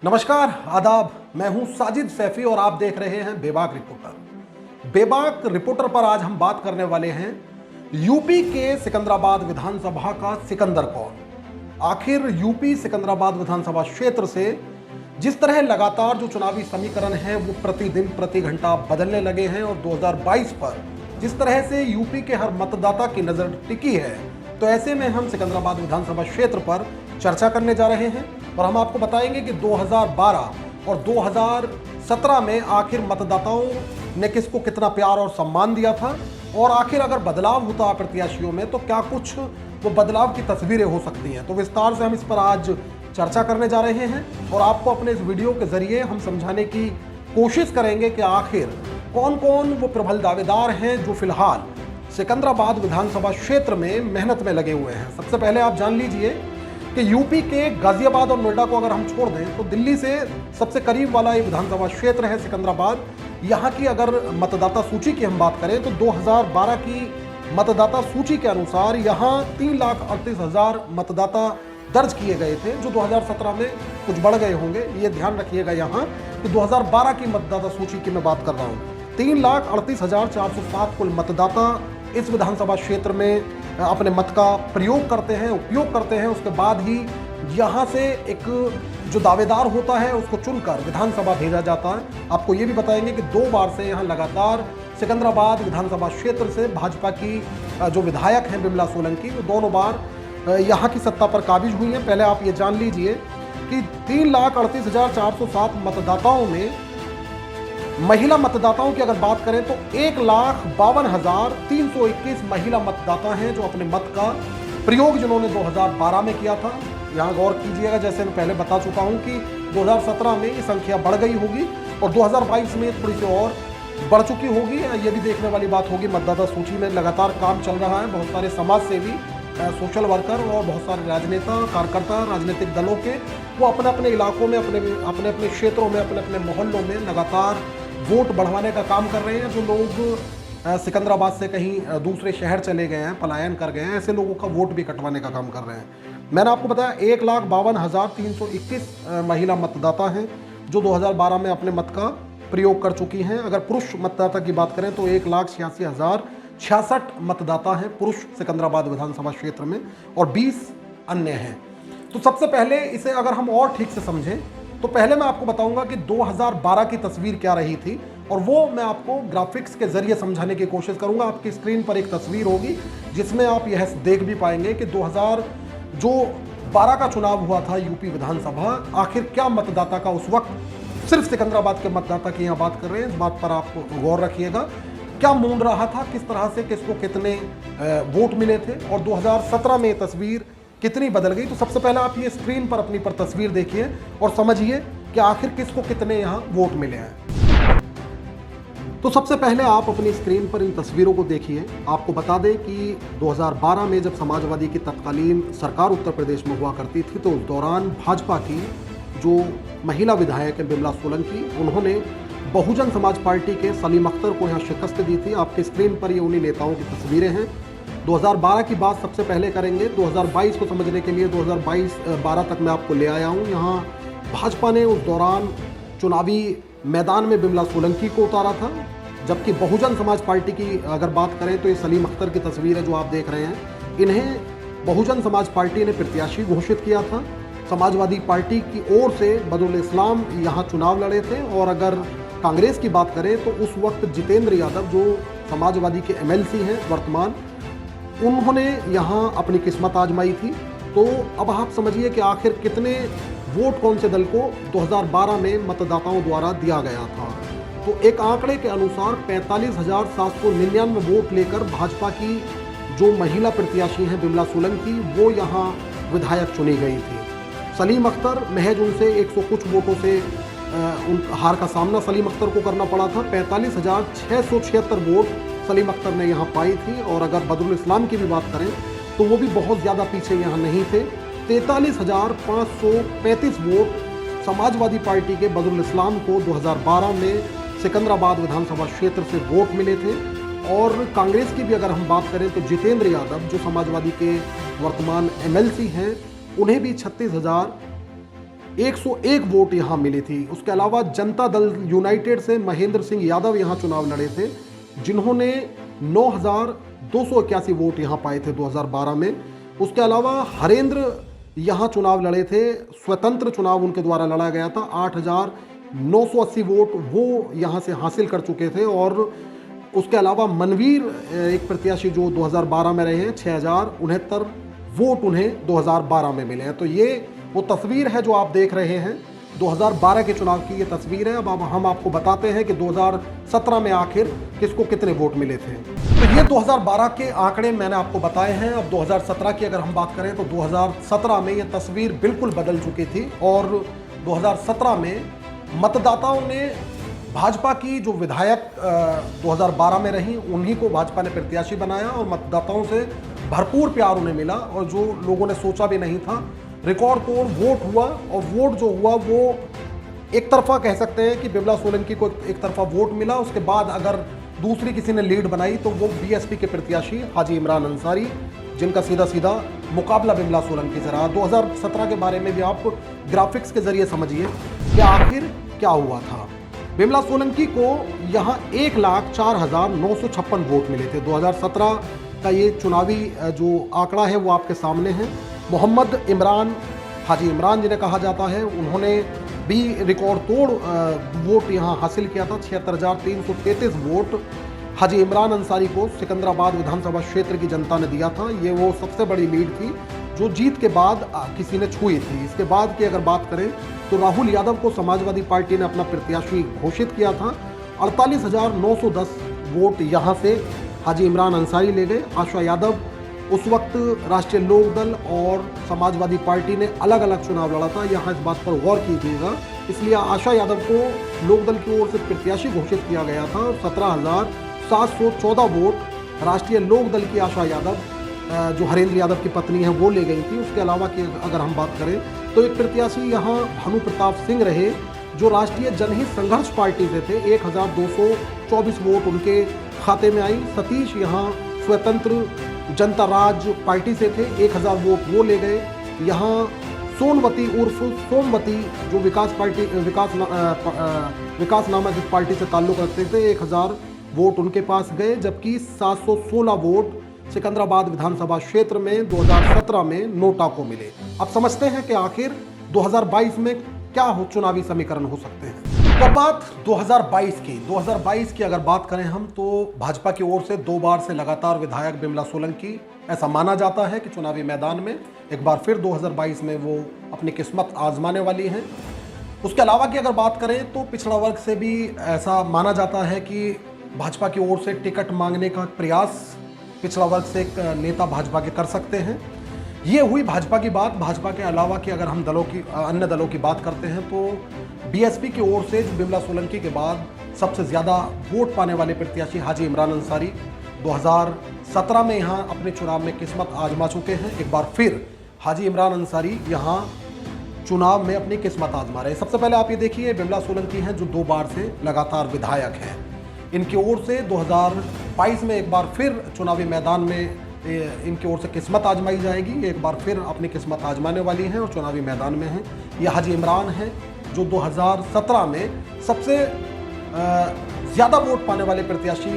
नमस्कार, आदाब। मैं हूं साजिद सैफी और आप देख रहे हैं बेबाक रिपोर्टर। बेबाक रिपोर्टर पर आज हम बात करने वाले हैं यूपी के सिकंदराबाद विधानसभा का सिकंदर कौन। आखिर यूपी सिकंदराबाद विधानसभा क्षेत्र से जिस तरह लगातार जो चुनावी समीकरण है वो प्रतिदिन प्रति घंटा बदलने लगे हैं और 2022 पर जिस तरह से यूपी के हर मतदाता की नजर टिकी है, तो ऐसे में हम सिकंदराबाद विधानसभा क्षेत्र पर चर्चा करने जा रहे हैं और हम आपको बताएंगे कि 2012 और 2017 में आखिर मतदाताओं ने किसको कितना प्यार और सम्मान दिया था और आखिर अगर बदलाव होता प्रत्याशियों में तो क्या कुछ वो बदलाव की तस्वीरें हो सकती हैं। तो विस्तार से हम इस पर आज चर्चा करने जा रहे हैं और आपको अपने इस वीडियो के जरिए हम समझाने की कोशिश करेंगे कि आखिर कौन कौन वो प्रबल दावेदार हैं जो फिलहाल सिकंदराबाद विधानसभा क्षेत्र में मेहनत में लगे हुए हैं। सबसे पहले आप जान लीजिए कि यूपी के गाजियाबाद और नोएडा को अगर हम छोड़ दें तो दिल्ली से सबसे करीब वाला ये विधानसभा क्षेत्र है सिकंदराबाद। यहाँ की अगर मतदाता सूची की हम बात करें तो 2012 की मतदाता सूची के अनुसार यहाँ 3,38,000 मतदाता दर्ज किए गए थे, जो 2017 में कुछ बढ़ गए होंगे। ये ध्यान रखिएगा यहाँ कि 2012 की मतदाता सूची की मैं बात कर रहा हूँ। 3,38,407 कुल मतदाता इस विधानसभा क्षेत्र में अपने मत का प्रयोग करते हैं, उपयोग करते हैं। उसके बाद ही यहाँ से एक जो दावेदार होता है उसको चुनकर विधानसभा भेजा जाता है। आपको ये भी बताएंगे कि 2 बार से यहाँ लगातार सिकंदराबाद विधानसभा क्षेत्र से भाजपा की जो विधायक हैं बिमला सोलंकी, वो दोनों बार यहाँ की सत्ता पर काबिज हुई हैं। पहले आप ये जान लीजिए कि 3,38,407 मतदाताओं में महिला मतदाताओं की अगर बात करें तो 1,52,321 महिला मतदाता हैं जो अपने मत का प्रयोग जिन्होंने 2012 में किया था। यहाँ गौर कीजिएगा, जैसे मैं पहले बता चुका हूँ कि 2017 में ये संख्या बढ़ गई होगी और 2022 में थोड़ी सी और बढ़ चुकी होगी। ये भी देखने वाली बात होगी। मतदाता सूची में लगातार काम चल रहा है। बहुत सारे समाज सेवी, सोशल वर्कर और बहुत सारे राजनेता, कार्यकर्ता, राजनीतिक दलों के वो अपने अपने इलाकों में, अपने अपने क्षेत्रों में, अपने अपने मोहल्लों में लगातार वोट बढ़वाने का काम कर रहे हैं। जो लोग सिकंदराबाद से कहीं दूसरे शहर चले गए हैं, पलायन कर गए हैं, ऐसे लोगों का वोट भी कटवाने का काम कर रहे हैं। मैंने आपको बताया 1,52,321 महिला मतदाता हैं जो 2012 में अपने मत का प्रयोग कर चुकी हैं। अगर पुरुष मतदाता की बात करें तो 1,86,066 मतदाता हैं पुरुष सिकंदराबाद विधानसभा क्षेत्र में और 20 अन्य हैं। तो सबसे पहले इसे अगर हम और ठीक से समझें तो पहले मैं आपको बताऊंगा कि 2012 की तस्वीर क्या रही थी और वो मैं आपको ग्राफिक्स के जरिए समझाने की कोशिश करूंगा। आपकी स्क्रीन पर एक तस्वीर होगी जिसमें आप यह देख भी पाएंगे कि 2012 का चुनाव हुआ था यूपी विधानसभा। आखिर क्या मतदाता का उस वक्त, सिर्फ सिकंदराबाद के मतदाता की यहाँ बात कर रहे हैं, इस बात पर आप गौर रखिएगा, क्या मूड रहा था, किस तरह से किसको कितने वोट मिले थे और 2017 में तस्वीर कितनी बदल गई। तो सबसे पहले आप ये स्क्रीन पर अपनी पर तस्वीर देखिए और समझिए कि आखिर किसको कितने यहाँ वोट मिले हैं। तो सबसे पहले आप अपनी स्क्रीन पर इन तस्वीरों को देखिए। आपको बता दें कि 2012 में जब समाजवादी की तत्कालीन सरकार उत्तर प्रदेश में हुआ करती थी तो उस दौरान भाजपा की जो महिला विधायक है बिमला सोलंकी, उन्होंने बहुजन समाज पार्टी के सलीम अख्तर को यहाँ शिकस्त दी थी। आपकी स्क्रीन पर ये उन्हीं नेताओं की तस्वीरें हैं। 2012 की बात सबसे पहले करेंगे। 2022 को समझने के लिए 2022-12 तक मैं आपको ले आया हूँ। यहाँ भाजपा ने उस दौरान चुनावी मैदान में बिमला सोलंकी को उतारा था, जबकि बहुजन समाज पार्टी की अगर बात करें तो ये सलीम अख्तर की तस्वीर है जो आप देख रहे हैं। इन्हें बहुजन समाज पार्टी ने प्रत्याशी घोषित किया था। समाजवादी पार्टी की ओर से बदरुल इस्लाम यहाँ चुनाव लड़े थे और अगर कांग्रेस की बात करें तो उस वक्त जितेंद्र यादव जो समाजवादी के MLC हैं वर्तमान, उन्होंने यहाँ अपनी किस्मत आजमाई थी। तो अब आप समझिए कि आखिर कितने वोट कौन से दल को 2012 में मतदाताओं द्वारा दिया गया था। तो एक आंकड़े के अनुसार 45,799 वोट लेकर भाजपा की जो महिला प्रत्याशी हैं बिमला सोलंकी, वो यहाँ विधायक चुनी गई थी। सलीम अख्तर महज उनसे 100 कुछ वोटों से उन हार का सामना सलीम अख्तर को करना पड़ा था। 45,676 वोट सलीम अख्तर ने यहाँ पाई थी और अगर बदरुल इस्लाम की भी बात करें तो वो भी बहुत ज़्यादा पीछे यहाँ नहीं थे। 43,535 वोट समाजवादी पार्टी के बदरुल इस्लाम को 2012 में सिकंदराबाद विधानसभा क्षेत्र से वोट मिले थे। और कांग्रेस की भी अगर हम बात करें तो जितेंद्र यादव जो समाजवादी के वर्तमान MLC हैं, उन्हें भी 101 वोट यहाँ मिली थी। उसके अलावा जनता दल यूनाइटेड से महेंद्र सिंह यादव यहाँ चुनाव लड़े थे, जिन्होंने 9,281 वोट यहाँ पाए थे 2012 में। उसके अलावा हरेंद्र यहाँ चुनाव लड़े थे, स्वतंत्र चुनाव उनके द्वारा लड़ा गया था। 8,980 वोट वो यहाँ से हासिल कर चुके थे। और उसके अलावा मनवीर एक प्रत्याशी जो 2012 में रहे हैं, 6,069 वोट उन्हें 2012 में मिले हैं। तो ये वो तस्वीर है जो आप देख रहे हैं, 2012 के चुनाव की ये तस्वीर है। अब हम आपको बताते हैं कि 2017 में आखिर किसको कितने वोट मिले थे। तो ये 2012 के आंकड़े मैंने आपको बताए हैं। अब 2017 की अगर हम बात करें तो 2017 में ये तस्वीर बिल्कुल बदल चुकी थी। और 2017 में मतदाताओं ने भाजपा की जो विधायक 2012 में रही, उन्हीं को भाजपा ने प्रत्याशी बनाया और मतदाताओं से भरपूर प्यार उन्हें मिला। और जो लोगों ने सोचा भी नहीं था, रिकॉर्ड तोड़ वोट हुआ। और वोट जो हुआ वो एक तरफा कह सकते हैं कि बिमला सोलंकी को एक तरफा वोट मिला। उसके बाद अगर दूसरी किसी ने लीड बनाई तो वो बीएसपी के प्रत्याशी हाजी इमरान अंसारी, जिनका सीधा सीधा मुकाबला बिमला सोलंकी से रहा। 2017 के बारे में भी आप ग्राफिक्स के जरिए समझिए कि आखिर क्या हुआ था। बिमला सोलंकी को यहाँ 1,04,956 वोट मिले थे। 2017 का ये चुनावी जो आंकड़ा है वो आपके सामने है। मोहम्मद इमरान, हाजी इमरान जिन्हें कहा जाता है, उन्होंने भी रिकॉर्ड तोड़ वोट यहाँ हासिल किया था। 76,333 वोट हाजी इमरान अंसारी को सिकंदराबाद विधानसभा क्षेत्र की जनता ने दिया था। ये वो सबसे बड़ी लीड थी जो जीत के बाद किसी ने छुई थी। इसके बाद की अगर बात करें तो राहुल यादव को समाजवादी पार्टी ने अपना प्रत्याशी घोषित किया था। 48,910 वोट यहाँ से हाजी इमरान अंसारी ले गए। आशा यादव, उस वक्त राष्ट्रीय लोकदल और समाजवादी पार्टी ने अलग अलग चुनाव लड़ा था, यहाँ इस बात पर गौर कीजिएगा। इसलिए आशा यादव को लोकदल की ओर से प्रत्याशी घोषित किया गया था। 17,714 वोट राष्ट्रीय लोकदल की आशा यादव, जो हरेंद्र यादव की पत्नी है, वो ले गई थी। उसके अलावा की अगर हम बात करें तो एक प्रत्याशी यहाँ भानु प्रताप सिंह रहे, जो राष्ट्रीय जनहित संघर्ष पार्टी से थे। 1,224 वोट उनके खाते में आई। सतीश यहाँ स्वतंत्र जनता राज पार्टी से थे, 1,000 वोट वो ले गए। यहाँ सोनवती उर्फ सोमवती जो विकास नामक इस पार्टी से ताल्लुक रखते थे, 1,000 वोट उनके पास गए। जबकि 716 वोट सिकंदराबाद विधानसभा क्षेत्र में 2017 में नोटा को मिले। अब समझते हैं कि आखिर 2022 में क्या चुनावी समीकरण हो सकते हैं। तो बात 2022 की अगर बात करें हम, तो भाजपा की ओर से 2 बार से लगातार विधायक बिमला सोलंकी, ऐसा माना जाता है कि चुनावी मैदान में एक बार फिर 2022 में वो अपनी किस्मत आजमाने वाली हैं। उसके अलावा की अगर बात करें तो पिछड़ा वर्ग से भी ऐसा माना जाता है कि भाजपा की ओर से टिकट मांगने का प्रयास पिछड़ा वर्ग से एक नेता भाजपा के कर सकते हैं। ये हुई भाजपा की बात। भाजपा के अलावा की अगर हम अन्य दलों की बात करते हैं तो बीएसपी की ओर से जो बिमला सोलंकी के बाद सबसे ज़्यादा वोट पाने वाले प्रत्याशी हाजी इमरान अंसारी 2017 में यहाँ अपने चुनाव में किस्मत आजमा चुके हैं। एक बार फिर हाजी इमरान अंसारी यहाँ चुनाव में अपनी किस्मत आजमा रहे हैं। सबसे पहले आप ये देखिए, बिमला सोलंकी हैं जो 2 बार से लगातार विधायक हैं। इनकी ओर से 2022 में एक बार फिर चुनावी मैदान में इनकी ओर से किस्मत आजमाई जाएगी। एक बार फिर अपनी किस्मत आजमाने वाली हैं और चुनावी मैदान में हैं। ये हाजी इमरान हैं जो 2017 में सबसे ज़्यादा वोट पाने वाले प्रत्याशी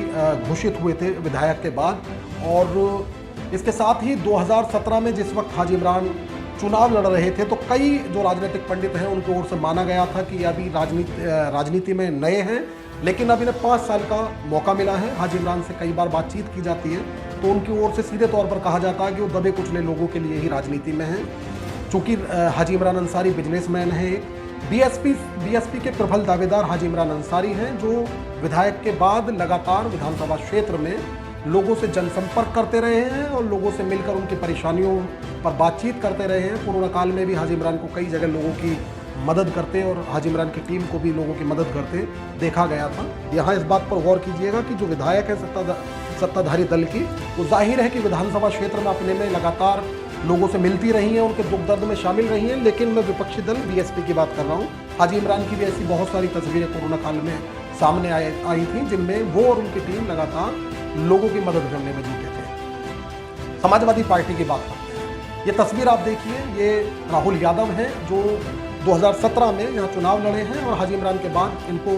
घोषित हुए थे विधायक के बाद। और इसके साथ ही 2017 में जिस वक्त हाजी इमरान चुनाव लड़ रहे थे तो कई जो राजनीतिक पंडित हैं उनकी ओर से माना गया था कि अभी राजनीति में नए हैं, लेकिन अब इन्हें 5 साल का मौका मिला है। हाजी इमरान से कई बार बातचीत की जाती है तो उनकी ओर से सीधे तौर पर कहा जाता है कि वो दबे कुचले लोगों के लिए ही राजनीति में हैं। चूँकि हाजी इमरान अंसारी बिजनेसमैन है, बीएसपी के प्रबल दावेदार हाजी इमरान अंसारी हैं जो विधायक के बाद लगातार विधानसभा क्षेत्र में लोगों से जनसंपर्क करते रहे हैं और लोगों से मिलकर उनकी परेशानियों पर बातचीत करते रहे हैं। कोरोना काल में भी हाजी इमरान को कई जगह लोगों की मदद करते और हाजी इमरान की टीम को भी लोगों की मदद करते देखा गया था। यहाँ इस बात पर गौर कीजिएगा कि जो विधायक है सत्ताधारी दल की, वो जाहिर है कि विधानसभा क्षेत्र में अपने में लगातार लोगों से मिलती रही हैं, उनके दुख दर्द में शामिल रही हैं। लेकिन मैं विपक्षी दल बीएसपी की बात कर रहा हूँ। हाजी इमरान की भी ऐसी बहुत सारी तस्वीरें कोरोना काल में सामने आई थी जिनमें वो और उनकी टीम लगातार लोगों की मदद करने में जुटे थे। समाजवादी पार्टी की बात करते हैं। ये तस्वीर आप देखिए, ये राहुल यादव हैं जो 2017 में यहाँ चुनाव लड़े हैं और हाजी इमरान के बाद इनको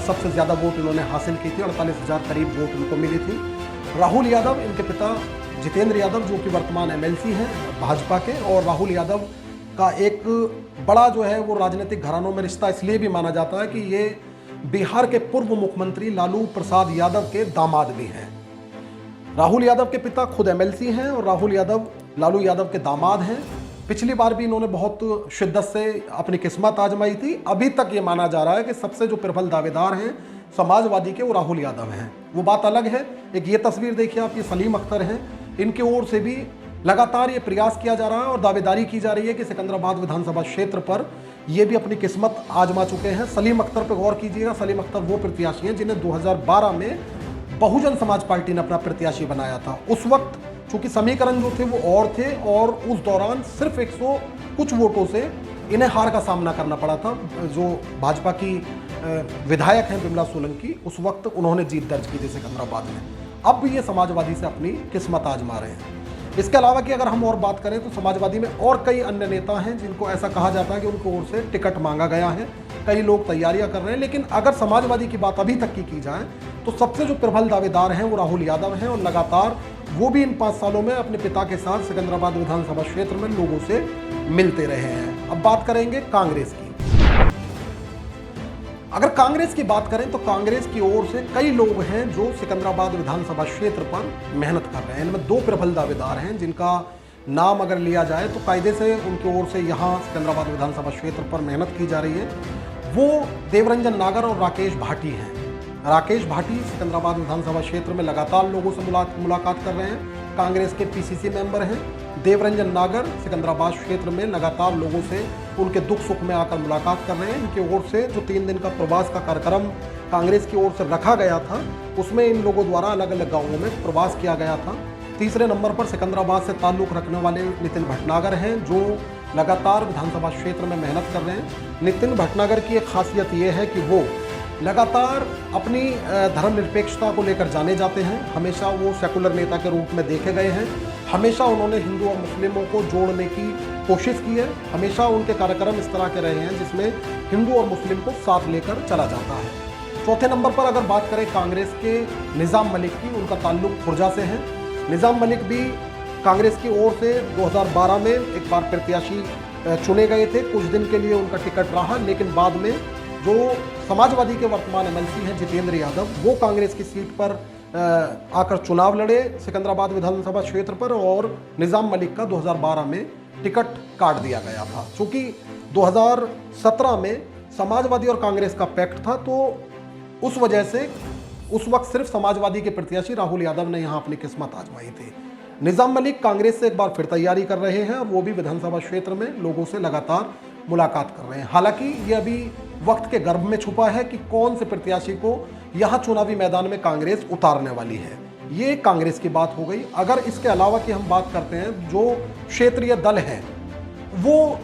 सबसे ज़्यादा वोट इन्होंने हासिल की थी, 48,000 करीब वोट इनको मिली थी। राहुल यादव, इनके पिता जितेंद्र यादव, जो कि वर्तमान MLC हैं भाजपा के, और राहुल यादव का एक बड़ा जो है वो राजनीतिक घरानों में रिश्ता इसलिए भी माना जाता है कि ये बिहार के पूर्व मुख्यमंत्री लालू प्रसाद यादव के दामाद भी हैं। राहुल यादव के पिता खुद MLC हैं और राहुल यादव लालू यादव के दामाद हैं। पिछली बार भी इन्होंने बहुत शिद्दत से अपनी किस्मत आजमाई थी। अभी तक ये माना जा रहा है कि सबसे जो प्रबल दावेदार हैं समाजवादी के, वो राहुल यादव हैं। वो बात अलग है। एक ये तस्वीर देखिए आप, ये सलीम अख्तर हैं, इनकी ओर से भी लगातार ये प्रयास किया जा रहा है और दावेदारी की जा रही है कि सिकंदराबाद विधानसभा क्षेत्र पर ये भी अपनी किस्मत आजमा चुके हैं। सलीम अख्तर पर गौर कीजिएगा। सलीम अख्तर वो प्रत्याशी हैं जिन्हें 2012 में बहुजन समाज पार्टी ने अपना प्रत्याशी बनाया था। उस वक्त चूंकि समीकरण जो थे वो और थे और उस दौरान सिर्फ 100 कुछ वोटों से इन्हें हार का सामना करना पड़ा था। जो भाजपा की विधायक हैं बिमला सोलंकी, उस वक्त उन्होंने जीत दर्ज की थी सिकंदराबाद में। अब ये समाजवादी से अपनी किस्मत आजमा रहे हैं। इसके अलावा कि अगर हम और बात करें तो समाजवादी में और कई अन्य नेता हैं जिनको ऐसा कहा जाता है कि उनकी ओर से टिकट मांगा गया है। कई लोग तैयारियां कर रहे हैं, लेकिन अगर समाजवादी की बात अभी तक की जाए तो सबसे जो प्रबल दावेदार हैं वो राहुल यादव हैं और लगातार वो भी इन 5 सालों में अपने पिता के साथ सिकंदराबाद विधानसभा क्षेत्र में लोगों से मिलते रहे हैं। अब बात करेंगे कांग्रेस की। अगर कांग्रेस की बात करें तो कांग्रेस की ओर से कई लोग हैं जो सिकंदराबाद विधानसभा क्षेत्र पर मेहनत कर रहे हैं। इनमें 2 प्रबल दावेदार हैं जिनका नाम अगर लिया जाए तो कायदे से उनकी ओर से यहाँ सिकंदराबाद विधानसभा क्षेत्र पर मेहनत की जा रही है। वो देवरंजन नागर और राकेश भाटी हैं। राकेश भाटी सिकंदराबाद विधानसभा क्षेत्र में लगातार लोगों से मुलाकात कर रहे हैं, कांग्रेस के PCC मेंबर हैं। देवरंजन नागर सिकंदराबाद क्षेत्र में लगातार लोगों से उनके दुख सुख में आकर मुलाकात कर रहे हैं। इनकी ओर से जो 3 दिन का प्रवास का कार्यक्रम कांग्रेस की ओर से रखा गया था, उसमें इन लोगों द्वारा अलग अलग गाँवों में प्रवास किया गया था। तीसरे नंबर पर सिकंदराबाद से ताल्लुक़ रखने वाले नितिन भटनागर हैं, जो लगातार विधानसभा क्षेत्र में मेहनत कर रहे हैं। नितिन भटनागर की एक खासियत ये है कि वो लगातार अपनी धर्मनिरपेक्षता को लेकर जाने जाते हैं। हमेशा वो सेकुलर नेता के रूप में देखे गए हैं। हमेशा उन्होंने हिंदू और मुस्लिमों को जोड़ने की कोशिश की है। हमेशा उनके कार्यक्रम इस तरह के रहे हैं जिसमें हिंदू और मुस्लिम को साथ लेकर चला जाता है। चौथे नंबर पर अगर बात करें कांग्रेस के निज़ाम मलिक की, उनका ताल्लुक खुर्जा से है। निज़ाम मलिक भी कांग्रेस की ओर से 2012 में एक बार प्रत्याशी चुने गए थे। कुछ दिन के लिए उनका टिकट रहा, लेकिन बाद में जो समाजवादी के वर्तमान MLC हैं जितेंद्र यादव, वो कांग्रेस की सीट पर आकर चुनाव लड़े सिकंदराबाद विधानसभा क्षेत्र पर और निज़ाम मलिक का 2012 में टिकट काट दिया गया था। चूँकि 2017 में समाजवादी और कांग्रेस का पैक्ट था, तो उस वजह से उस वक्त सिर्फ समाजवादी के प्रत्याशी राहुल यादव ने यहाँ अपनी किस्मत आजमाई थी। निज़ाम मलिक कांग्रेस से एक बार फिर तैयारी कर रहे हैं और वो भी विधानसभा क्षेत्र में लोगों से लगातार मुलाकात कर रहे हैं। हालांकि ये अभी वक्त के गर्भ में छुपा है कि कौन से प्रत्याशी को यहाँ चुनावी मैदान में कांग्रेस उतारने वाली है। ये कांग्रेस की बात हो गई। अगर इसके अलावा की हम बात करते हैं, जो क्षेत्रीय दल हैं वो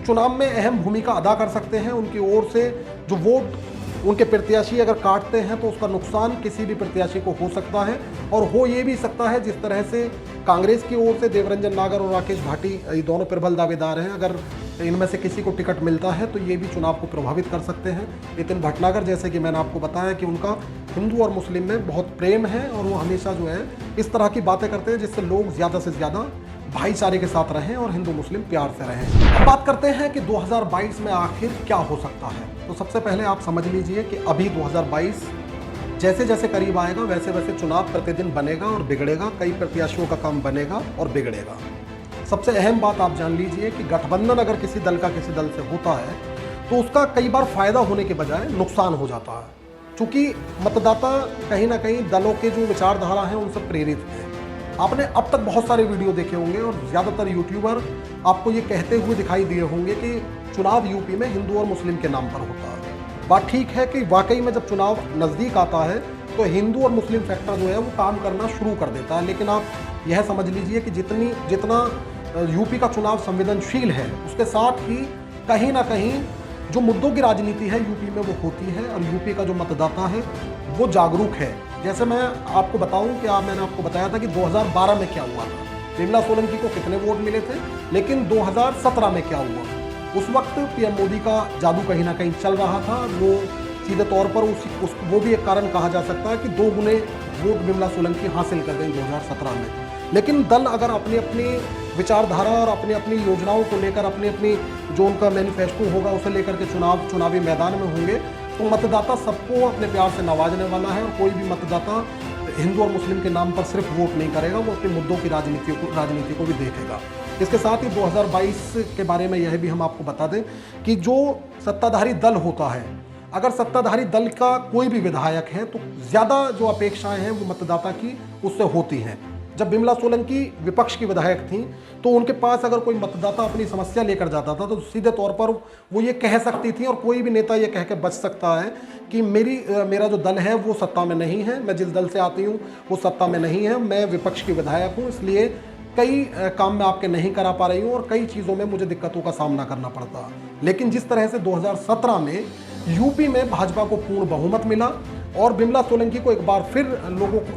चुनाव में अहम भूमिका अदा कर सकते हैं। उनकी ओर से जो वोट उनके प्रत्याशी अगर काटते हैं तो उसका नुकसान किसी भी प्रत्याशी को हो सकता है और हो ये भी सकता है जिस तरह से कांग्रेस की ओर से देवरंजन नागर और राकेश भाटी, ये दोनों प्रबल दावेदार हैं। अगर इनमें से किसी को टिकट मिलता है तो ये भी चुनाव को प्रभावित कर सकते हैं। नितिन भटनागर, जैसे कि मैंने आपको बताया कि उनका हिंदू और मुस्लिम में बहुत प्रेम है और वो हमेशा जो है इस तरह की बातें करते हैं जिससे लोग ज़्यादा से ज़्यादा भाईचारे के साथ रहें और हिंदू मुस्लिम प्यार से रहें। अब बात करते हैं कि 2022 में आखिर क्या हो सकता है। तो सबसे पहले आप समझ लीजिए कि अभी 2022 जैसे जैसे करीब आएगा वैसे वैसे चुनाव प्रतिदिन बनेगा और बिगड़ेगा। कई प्रत्याशियों का काम बनेगा और बिगड़ेगा। सबसे अहम बात आप जान लीजिए कि गठबंधन अगर किसी दल का किसी दल से होता है तो उसका कई बार फायदा होने के बजाय नुकसान हो जाता है, क्योंकि मतदाता कहीं ना कहीं दलों के जो विचारधारा हैं उनसे प्रेरित है। आपने अब तक बहुत सारे वीडियो देखे होंगे और ज़्यादातर यूट्यूबर आपको ये कहते हुए दिखाई दिए होंगे कि चुनाव यूपी में हिंदू और मुस्लिम के नाम पर होता है। बात ठीक है कि वाकई में जब चुनाव नज़दीक आता है तो हिंदू और मुस्लिम फैक्टर जो है वो काम करना शुरू कर देता है। लेकिन आप यह समझ लीजिए कि जितना यूपी का चुनाव संवेदनशील है उसके साथ ही कहीं ना कहीं जो मुद्दों की राजनीति है यूपी में वो होती है और यूपी का जो मतदाता है वो जागरूक है। जैसे मैं आपको बताऊं कि मैंने आपको बताया था कि 2012 में क्या हुआ था, बिमला सोलंकी को कितने वोट मिले थे, लेकिन 2017 में क्या हुआ। उस वक्त पीएम मोदी का जादू कहीं ना कहीं चल रहा था। वो सीधे तौर पर वो भी एक कारण कहा जा सकता है कि 2 गुने वोट बिमला सोलंकी हासिल कर गई 2017 में। लेकिन दल अगर अपनी अपनी विचारधारा और अपनी अपनी योजनाओं को लेकर अपनी अपनी जो उनका मैनिफेस्टो होगा उसे लेकर के चुनावी मैदान में होंगे तो मतदाता सबको अपने प्यार से नवाजने वाला है। और कोई भी मतदाता हिंदू और मुस्लिम के नाम पर सिर्फ वोट नहीं करेगा, वो अपने मुद्दों की राजनीति को भी देखेगा। इसके साथ ही 2022 के बारे में यह भी हम आपको बता दें कि जो सत्ताधारी दल होता है, अगर सत्ताधारी दल का कोई भी विधायक है तो ज़्यादा जो अपेक्षाएं हैं वो मतदाता की उससे होती हैं। जब बिमला सोलंकी विपक्ष की विधायक थी तो उनके पास अगर कोई मतदाता अपनी समस्या लेकर जाता था तो सीधे तौर पर वो ये कह सकती थी, और कोई भी नेता ये कह के बच सकता है कि मेरा जो दल है वो सत्ता में नहीं है, मैं जिस दल से आती हूँ वो सत्ता में नहीं है, मैं विपक्ष की विधायक हूँ, इसलिए कई काम मैं आपके नहीं करा पा रही हूँ और कई चीज़ों में मुझे दिक्कतों का सामना करना पड़ता। लेकिन जिस तरह से 2017 में यूपी में भाजपा को पूर्ण बहुमत मिला और बिमला सोलंकी को एक बार फिर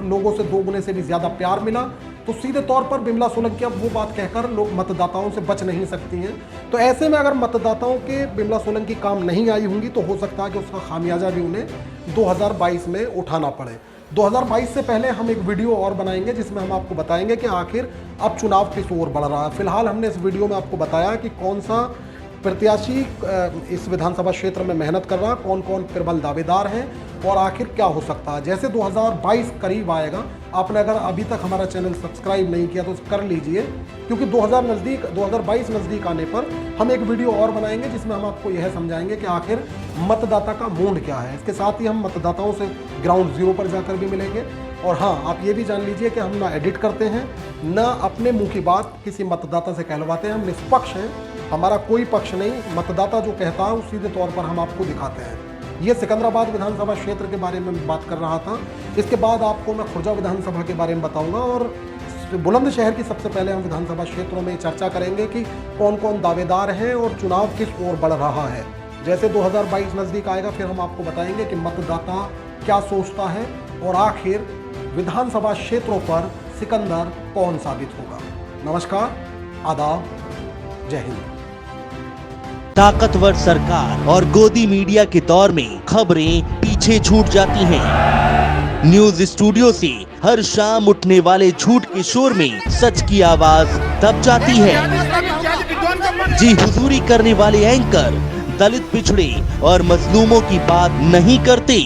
लोगों से 2 गुने से भी ज़्यादा प्यार मिला, तो सीधे तौर पर बिमला सोलंकी अब वो बात कहकर लोग मतदाताओं से बच नहीं सकती हैं। तो ऐसे में अगर मतदाताओं के बिमला सोलंकी काम नहीं आई होंगी तो हो सकता है कि उसका खामियाजा भी उन्हें 2022 में उठाना पड़े। 2022 से पहले हम एक वीडियो और बनाएंगे जिसमें हम आपको बताएंगे कि आखिर अब चुनाव किस ओर बढ़ रहा है। फिलहाल हमने इस वीडियो में आपको बताया कि कौन सा प्रत्याशी इस विधानसभा क्षेत्र में मेहनत कर रहा, कौन कौन प्रबल दावेदार हैं और आखिर क्या हो सकता है। जैसे 2022 करीब आएगा, आपने अगर अभी तक हमारा चैनल सब्सक्राइब नहीं किया तो कर लीजिए, क्योंकि 2022 नज़दीक आने पर हम एक वीडियो और बनाएंगे जिसमें हम आपको यह समझाएंगे कि आखिर मतदाता का मूड क्या है। इसके साथ ही हम मतदाताओं से ग्राउंड जीरो पर जाकर भी मिलेंगे। और हाँ, आप ये भी जान लीजिए कि हम ना एडिट करते हैं, ना अपने मुंह की बात किसी मतदाता से कहलवाते हैं, हम निष्पक्ष हैं, हमारा कोई पक्ष नहीं, मतदाता जो कहता है उस सीधे तौर पर हम आपको दिखाते हैं। ये सिकंदराबाद विधानसभा क्षेत्र के बारे में बात कर रहा था। इसके बाद आपको मैं खुर्जा विधानसभा के बारे में बताऊंगा और बुलंदशहर की सबसे पहले हम विधानसभा क्षेत्रों में चर्चा करेंगे कि कौन कौन दावेदार हैं और चुनाव किस ओर बढ़ रहा है। जैसे 2022 नज़दीक आएगा फिर हम आपको बताएंगे कि मतदाता क्या सोचता है और आखिर विधानसभा क्षेत्रों पर सिकंदर कौन साबित होगा। नमस्कार, आदाब, जय हिंद। ताकतवर सरकार और गोदी मीडिया के दौर में खबरें पीछे छूट जाती हैं। न्यूज स्टूडियो से हर शाम उठने वाले झूठ के शोर में सच की आवाज दब जाती है। जी हुजूरी करने वाले एंकर दलित, पिछड़े और मजलूमों की बात नहीं करते।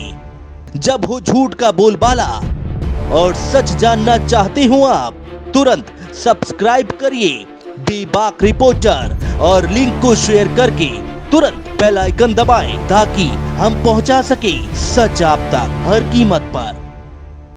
जब हो झूठ का बोलबाला और सच जानना चाहते हो आप, तुरंत सब्सक्राइब करिए बेबाक रिपोर्टर और लिंक को शेयर करके तुरंत बेल आइकन दबाएं ताकि हम पहुंचा सके सच आप तक हर कीमत पर।